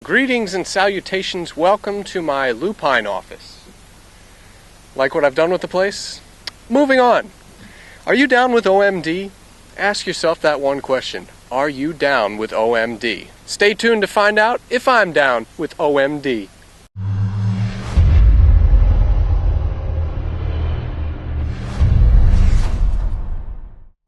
Greetings and salutations, welcome to my lupine office. Like what I've done with the place? Moving on. Are you down with OMD? Ask yourself that one question. Are you down with OMD? Stay tuned to find out if I'm down with OMD.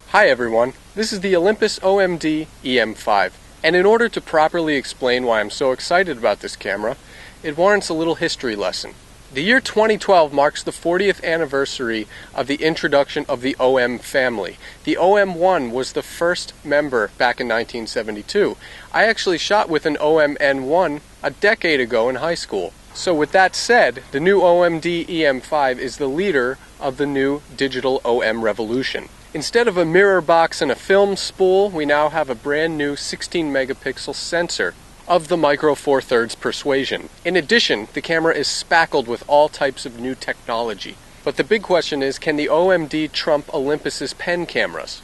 Hi everyone, this is the Olympus OMD EM-5. And in order to properly explain why I'm so excited about this camera, it warrants a little history lesson. The year 2012 marks the 40th anniversary of the introduction of the OM family. The OM1 was the first member back in 1972. I actually shot with an OM-N1 a decade ago in high school. So with that said, the new OMD EM-5 is the leader of the new digital OM revolution. Instead of a mirror box and a film spool, we now have a brand new 16 megapixel sensor of the Micro Four Thirds persuasion. In addition, the camera is spackled with all types of new technology. But the big question is, can the OMD trump Olympus's pen cameras?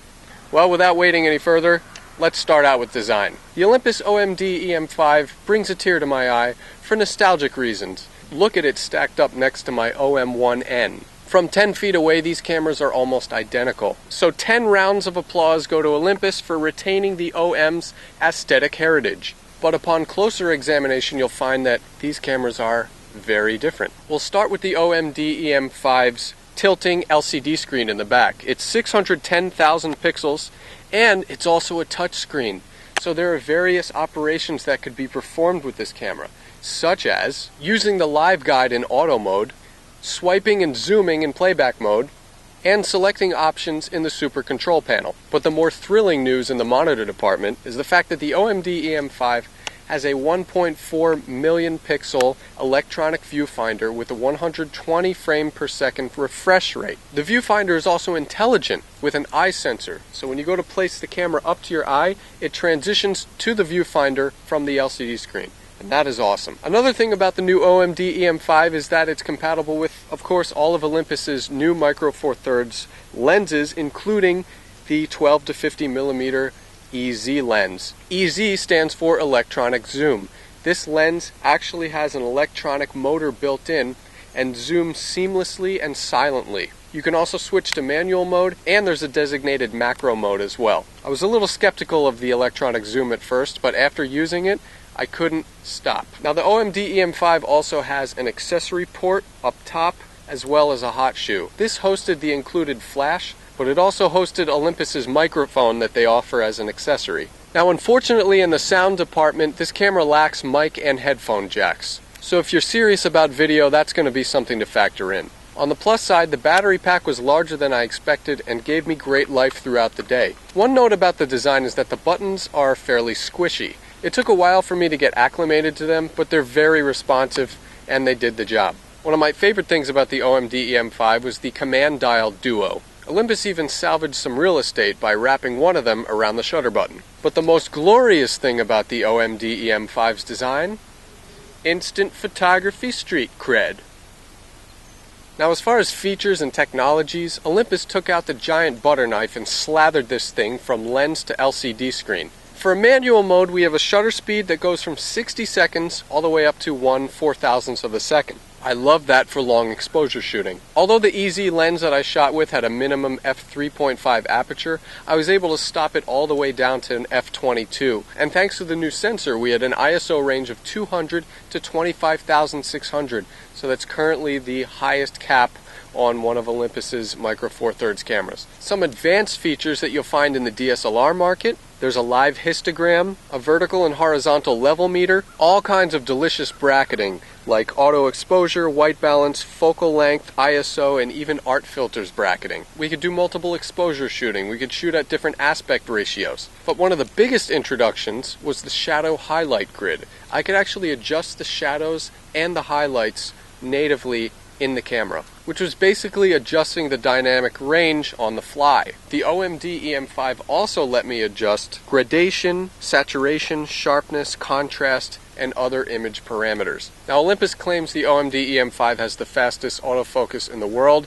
Well, without waiting any further, let's start out with design. The Olympus OMD EM-5 brings a tear to my eye for nostalgic reasons. Look at it stacked up next to my OM-1N. From 10 feet away, these cameras are almost identical. So 10 rounds of applause go to Olympus for retaining the OM's aesthetic heritage. But upon closer examination, you'll find that these cameras are very different. We'll start with the OMD EM-5's tilting LCD screen in the back. It's 610,000 pixels, and it's also a touch screen. So there are various operations that could be performed with this camera, such as using the live guide in auto mode, swiping and zooming in playback mode, and selecting options in the super control panel. But the more thrilling news in the monitor department is the fact that the OMD EM-5 has a 1.4 million pixel electronic viewfinder with a 120 frame per second refresh rate. The viewfinder is also intelligent with an eye sensor, so when you go to place the camera up to your eye, it transitions to the viewfinder from the LCD screen. And that is awesome. Another thing about the new OMD EM-5 is that it's compatible with, of course, all of Olympus's new Micro Four Thirds lenses, including the 12 to 50 millimeter EZ lens. EZ stands for electronic zoom. This lens actually has an electronic motor built in and zooms seamlessly and silently. You can also switch to manual mode, and there's a designated macro mode as well. I was a little skeptical of the electronic zoom at first, but after using it, I couldn't stop. Now the OMD EM-5 also has an accessory port up top as well as a hot shoe. This hosted the included flash, but it also hosted Olympus's microphone that they offer as an accessory. Now unfortunately in the sound department, this camera lacks mic and headphone jacks. So if you're serious about video, that's going to be something to factor in. On the plus side, the battery pack was larger than I expected and gave me great life throughout the day. One note about the design is that the buttons are fairly squishy. It took a while for me to get acclimated to them, but they're very responsive and they did the job. One of my favorite things about the OMD EM-5 was the command dial duo. Olympus even salvaged some real estate by wrapping one of them around the shutter button. But the most glorious thing about the OMD EM-5's design? Instant photography street cred. Now as far as features and technologies, Olympus took out the giant butter knife and slathered this thing from lens to LCD screen. For manual mode, we have a shutter speed that goes from 60 seconds all the way up to 1/4000th of a second. I love that for long exposure shooting. Although the EZ lens that I shot with had a minimum f3.5 aperture, I was able to stop it all the way down to an f22. And thanks to the new sensor, we had an ISO range of 200 to 25,600. So that's currently the highest cap on one of Olympus's Micro Four Thirds cameras. Some advanced features that you'll find in the DSLR market: there's a live histogram, a vertical and horizontal level meter, all kinds of delicious bracketing like auto exposure, white balance, focal length, ISO, and even art filters bracketing. We could do multiple exposure shooting. We could shoot at different aspect ratios. But one of the biggest introductions was the shadow highlight grid. I could actually adjust the shadows and the highlights natively in the camera, which was basically adjusting the dynamic range on the fly. The OMD EM-5 also let me adjust gradation, saturation, sharpness, contrast, and other image parameters. Now Olympus claims the OMD EM-5 has the fastest autofocus in the world.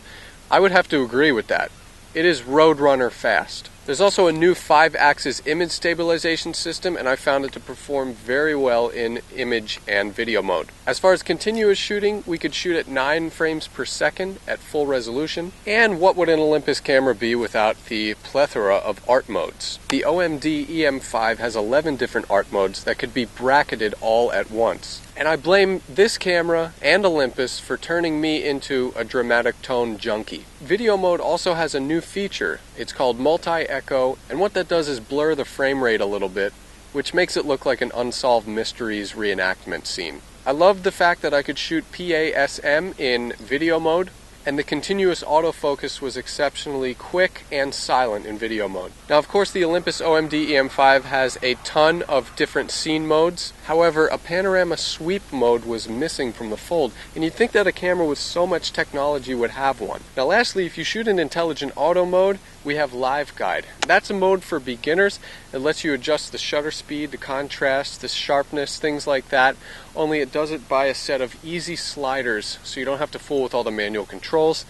I would have to agree with that. It is Roadrunner fast. There's also a new 5-axis image stabilization system, and I found it to perform very well in image and video mode. As far as continuous shooting, we could shoot at 9 frames per second at full resolution. And what would an Olympus camera be without the plethora of art modes? The OMD EM-5 has 11 different art modes that could be bracketed all at once. And I blame this camera and Olympus for turning me into a dramatic tone junkie. Video mode also has a new feature. It's called multi-echo, and what that does is blur the frame rate a little bit, which makes it look like an Unsolved Mysteries reenactment scene. I loved the fact that I could shoot PASM in video mode, and the continuous autofocus was exceptionally quick and silent in video mode. Now, of course, the Olympus OMD EM-5 has a ton of different scene modes. However, a panorama sweep mode was missing from the fold, and you'd think that a camera with so much technology would have one. Now, lastly, if you shoot in intelligent auto mode, we have Live Guide. That's a mode for beginners. It lets you adjust the shutter speed, the contrast, the sharpness, things like that, only it does it by a set of easy sliders, so you don't have to fool with all the manual controls.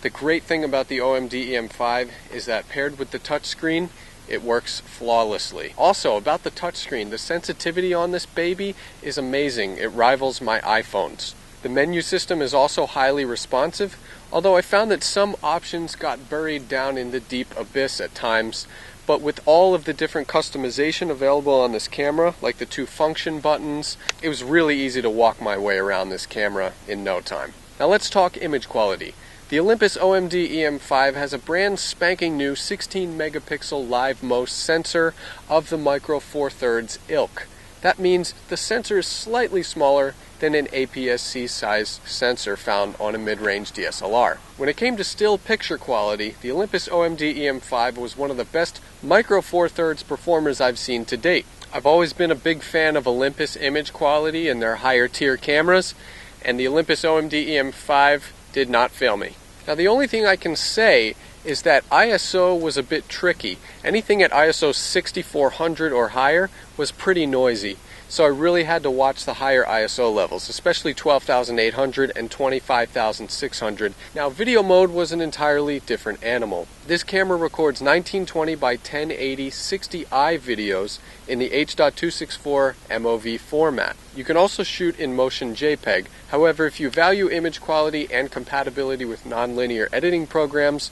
The great thing about the OMD EM-5 is that paired with the touchscreen, it works flawlessly. Also, about the touchscreen, the sensitivity on this baby is amazing. It rivals my iPhones. The menu system is also highly responsive, although I found that some options got buried down in the deep abyss at times. But with all of the different customization available on this camera, like the 2 function buttons, it was really easy to walk my way around this camera in no time. Now let's talk image quality. The Olympus OMD EM-5 has a brand spanking new 16 megapixel live MOS sensor of the Micro Four Thirds ilk. That means the sensor is slightly smaller than an APS-C size sensor found on a mid-range DSLR. When it came to still picture quality, the Olympus OMD EM-5 was one of the best Micro Four Thirds performers I've seen to date. I've always been a big fan of Olympus image quality and their higher tier cameras, and the Olympus OMD EM-5 did not fail me. Now, the only thing I can say is that ISO was a bit tricky. Anything at ISO 6400 or higher was pretty noisy, so I really had to watch the higher ISO levels, especially 12,800 and 25,600. Now, video mode was an entirely different animal. This camera records 1920 by 1080 60i videos in the H.264 MOV format. You can also shoot in motion JPEG. However, if you value image quality and compatibility with nonlinear editing programs,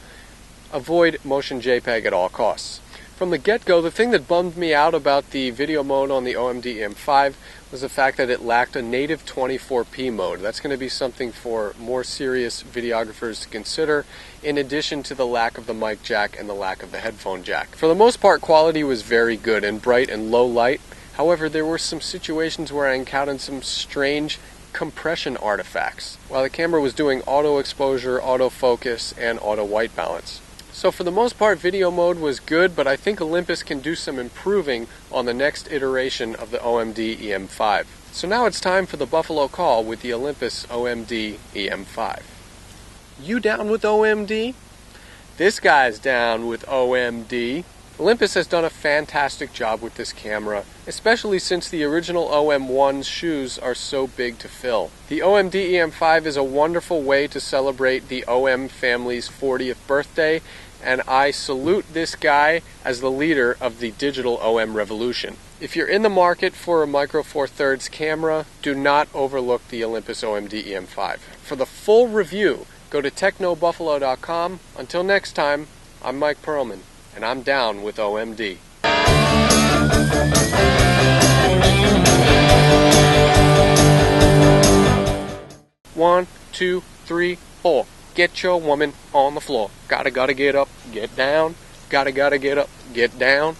avoid motion JPEG at all costs. From the get-go, the thing that bummed me out about the video mode on the OMD EM-5 was the fact that it lacked a native 24p mode. That's going to be something for more serious videographers to consider, in addition to the lack of the mic jack and the lack of the headphone jack. For the most part, quality was very good in bright and low light. However, there were some situations where I encountered some strange compression artifacts while the camera was doing auto exposure, autofocus, and auto white balance. So for the most part, video mode was good, but I think Olympus can do some improving on the next iteration of the OMD EM-5. So now it's time for the Buffalo Call with the Olympus OMD EM-5. You down with OMD? This guy's down with OMD. Olympus has done a fantastic job with this camera, especially since the original OM1's shoes are so big to fill. The OMD EM-5 is a wonderful way to celebrate the OM family's 40th birthday, and I salute this guy as the leader of the digital OM revolution. If you're in the market for a Micro Four Thirds camera, do not overlook the Olympus OMD EM-5. For the full review, go to technobuffalo.com. Until next time, I'm Mike Perlman, and I'm down with OMD. 1, 2, 3, 4. Get your woman on the floor. Gotta get up, get down. Gotta get up, get down.